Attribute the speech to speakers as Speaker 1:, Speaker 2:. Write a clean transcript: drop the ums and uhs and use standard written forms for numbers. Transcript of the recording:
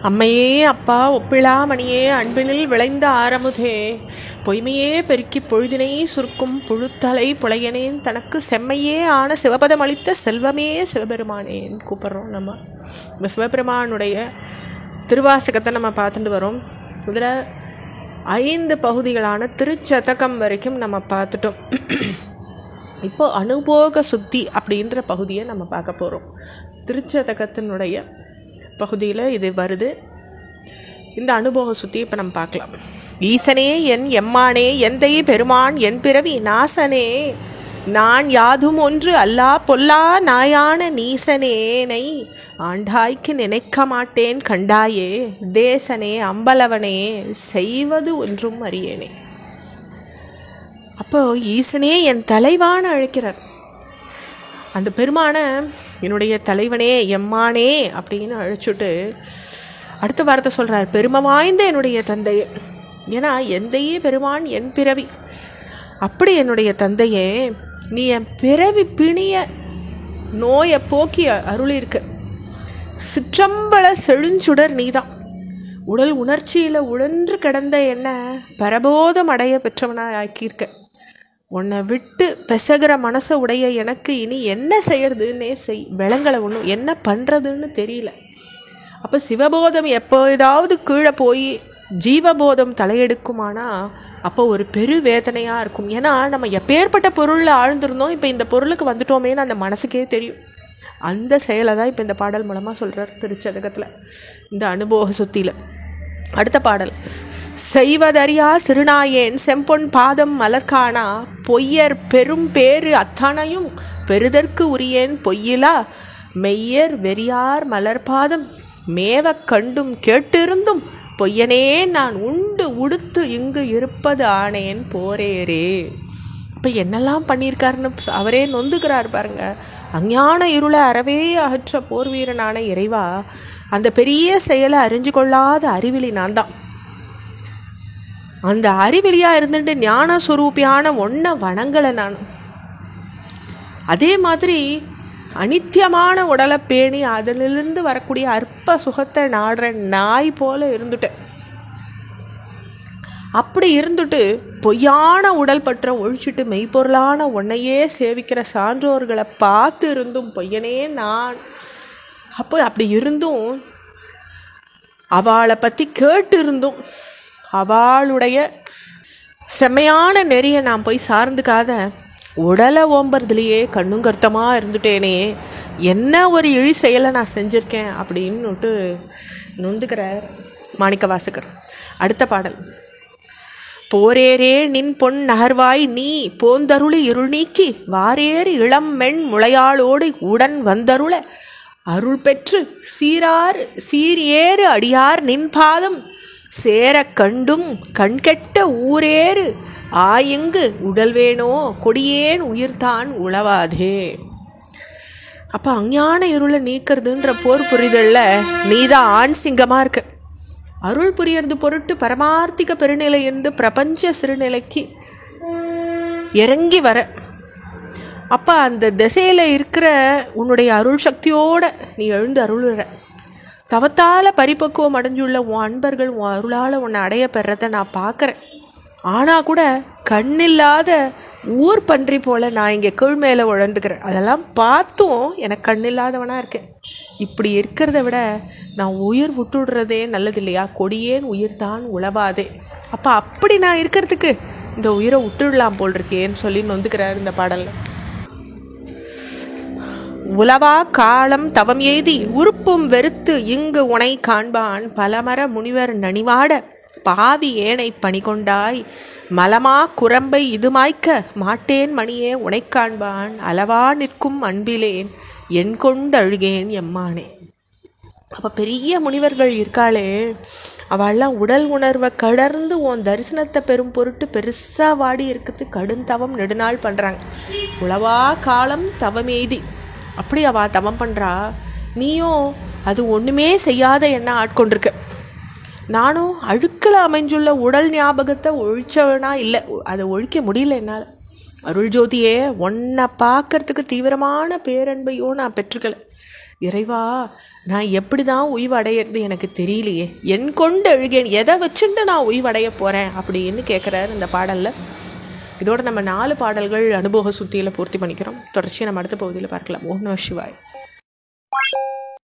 Speaker 1: அம்மையே அப்பா ஒப்பிலாமணியே அன்பினில் விளைந்த ஆரமுதே பொய்மையே பெருக்கி பொழுதினை சுருக்கும் புழுத்தலை புலையனேன் தனக்கு செம்மையே ஆன சிவபதம் அளித்த செல்வமே சிவபெருமானேன்னு கூப்பிட்றோம். நம்ம இந்த சிவபெருமானுடைய திருவாசகத்தை நம்ம பார்த்துட்டு வரோம். இதில் 5 பகுதிகளான திருச்சதகம் வரைக்கும் நம்ம பார்த்துட்டோம். இப்போது அனுபோக சுத்தி அப்படின்ற பகுதியை நம்ம பார்க்க போகிறோம். திருச்சதகத்தினுடைய பகுதியில் இது வருது. இந்த அனுபவ சுத்தி இப்போ நம்ம பார்க்கலாம். ஈசனே என் எம்மானே எந்தை பெருமான் என் பிறவி நாசனே நான் யாதும் ஒன்று அல்லா பொல்லா நாயான நீசனேனை ஆண்டாய்க்கு நினைக்க மாட்டேன் கண்டாயே தேசனே அம்பலவனே செய்வது ஒன்றும் அறியேனே. அப்போ ஈசனே என் தலைவான்னு அழைக்கிறார். அந்த பெருமானை என்னுடைய தலைவனே எம்மானே அப்படின்னு அழைச்சிட்டு அடுத்த வார்த்தை சொல்கிறார், பெருமை வாய்ந்த என்னுடைய தந்தையே. ஏன்னா எந்தையே பெருமான் என் பிறவி. அப்படி என்னுடைய தந்தையே, நீ என் பிறவி பிணிய நோயை போக்கி அருளிருக்க. சிற்றம்பல செழுஞ்சுடர் நீதான். உடல் உணர்ச்சியில் உழன்று கிடந்த என்ன பரபோதம் அடைய பெற்றவனாக ஆக்கியிருக்க. உன்னை விட்டு பெசகிற மனசை உடைய எனக்கு இனி என்ன செய்யறதுன்னே விளங்கலை. ஒன்றும் என்ன பண்ணுறதுன்னு தெரியல. அப்போ சிவபோதம் எப்போதாவது கீழே போய் ஜீவபோதம் தலையெடுக்குமானா அப்போ ஒரு பெரு வேதனையாக இருக்கும். ஏன்னா நம்ம எப்பேற்பட்ட பொருளில் ஆழ்ந்திருந்தோம், இப்போ இந்த பொருளுக்கு வந்துட்டோமேன்னு அந்த மனசுக்கே தெரியும். அந்த செயலை தான் இப்போ இந்த பாடல் மூலமாக சொல்கிறார் திருச்சதகத்தில், இந்த அனுபவ சுத்தியில். அடுத்த பாடல், செய்வதறியா சிறுநாயேன் செம்பொன் பாதம் மலர்கானா பொய்யர் பெரும் பேறு அத்தனையும் பெறுதற்கு உரியேன் பொய்யிலா மெய்யர் வெறியார் மலர்பாதம் மேவ கண்டும் கேட்டிருந்தும் பொய்யனே நான் உண்டு உடுத்து இங்கு இருப்பது ஆனேன் போரேரே. அப்போ என்னெல்லாம் பண்ணியிருக்காருன்னு அவரே நொந்துக்கிறார் பாருங்க. அஞ்ஞான இருளை அறவே அகற்ற போர் வீரனான இறைவா, அந்த பெரிய செயலை அறிஞ்சு கொள்ளாத அறிவிலி நான் தான். அந்த அறிவிலியாக இருந்துட்டு ஞான சுரூபியான ஒன்றை வணங்கலை நான். அதே மாதிரி அனித்தியமான உடலை பேணி அதிலிருந்து வரக்கூடிய அற்ப சுகத்தை நாடுற நாய் போல இருந்துட்டேன். அப்படி இருந்துட்டு பொய்யான உடல் பற்ற ஒழிச்சிட்டு மெய்ப்பொருளான ஒன்னையே சேவிக்கிற சான்றோர்களை பார்த்து இருந்தும் பொய்யனே நான். அப்போ அப்படி இருந்தும் அவளை பற்றி கேட்டு இருந்தும் அவளுடைய செம்மையான நெறியை நான் போய் சார்ந்துக்காத உடலை ஓம்புறதுலையே கண்ணும் கருத்தமாக இருந்துட்டேனே, என்ன ஒரு இழி செயலை நான் செஞ்சுருக்கேன் அப்படின்னுட்டு நொந்துக்கிறார் மாணிக்கவாசகர். அடுத்த பாடல், போரேரே நின் பொன் நகர்வாய் நீ போந்தருளி இருள் நீக்கி வாரேறு இளம் மென் முளையாளோடு உடன் வந்தருள அருள் பெற்று சீரேறு அடியார் நின் பாதம் சேர கண்டும் கண்கெட்ட ஊரேறு ஆயங்கு உடல் வேணோ கொடியேன் உயிர்தான் உளவாதே. அப்போ அஞ்ஞான இருளை நீக்கிறதுன்ற போர் புரிதலில் நீதான் ஆண் சிங்கமாக இருக்க. அருள் புரியறது பொருட்டு பரமார்த்திக பெருநிலை இருந்து பிரபஞ்ச சிறுநிலைக்கு இறங்கி வர. அப்போ அந்த திசையில் இருக்கிற உன்னுடைய அருள் சக்தியோடு நீ எழுந்து அருளுற. தவத்தால் பரிபக்குவம் அடைஞ்சுள்ள உன் அன்பர்கள் உன் அருளால் உன்னை அடைய பெறதை நான் பார்க்குறேன். ஆனால் கூட கண்ணில்லாத ஊர் பன்றி போல் நான் இங்கே கீழ் மேலே உழண்டுக்கிறேன். அதெல்லாம் பார்த்தும் எனக்கு கண்ணில்லாதவனாக இருக்கேன். இப்படி இருக்கிறத விட நான் உயிர் விட்டுடுறதே நல்லது இல்லையா? கொடியேன் உயிர் தான் உளவாதே. அப்போ அப்படி நான் இருக்கிறதுக்கு இந்த உயிரை விட்டுடலாம் போல் இருக்கேன்னு சொல்லி நொந்துக்கிறார் இந்த பாடலில். உலவா காலம் தவம் எய்தி உறுப்பும் வெறுத்து இங்கு உனை காண்பான் பலமர முனிவர் நனிவாட பாவி ஏனை பணி கொண்டாய் மலமா குரம்பை இது மாய்க்க மாட்டேன் மணியே உனை காண்பான் அளவா நிற்கும் அன்பிலேன் என் கொண்டு அழுகேன் எம்மானே. அப்போ பெரிய முனிவர்கள் இருக்காளே, அவள்லாம் உடல் உணர்வை கடர்ந்து உன் தரிசனத்தை பெரும் பொருட்டு பெருசாக வாடி இருக்கிறது கடுந்தவம் நெடுநாள் பண்ணுறாங்க. உலவா காலம் தவம் எய்தி அப்படி அவள் தவம் பண்ணுறா. நீயும் அது ஒன்றுமே செய்யாத என்ன ஆட்கொண்டிருக்க. நானும் அழுக்கில் அமைஞ்சுள்ள உடல் ஞாபகத்தை ஒழிச்சவனா இல்லை, அதை ஒழிக்க முடியல என்னால். அருள் ஜோதியே, உன்னை பார்க்கறதுக்கு தீவிரமான பேரன்பையும் நான் பெற்றுக்கல. இறைவா, நான் எப்படி தான் உய்வடையிறது எனக்கு தெரியலையே, என் கொண்டு அழுகேன், எதை வச்சுட்டு நான் உய்வடைய போகிறேன் அப்படின்னு கேட்குறாரு இந்த பாடலில். இதோட நம்ம 4 பாடல்கள் அனுபவ சுத்தியில் பூர்த்தி பண்ணிக்கிறோம். தொடர்ச்சியை நம்ம அடுத்த பகுதியில் பார்க்கலாம். ஓம் நம சிவாய்.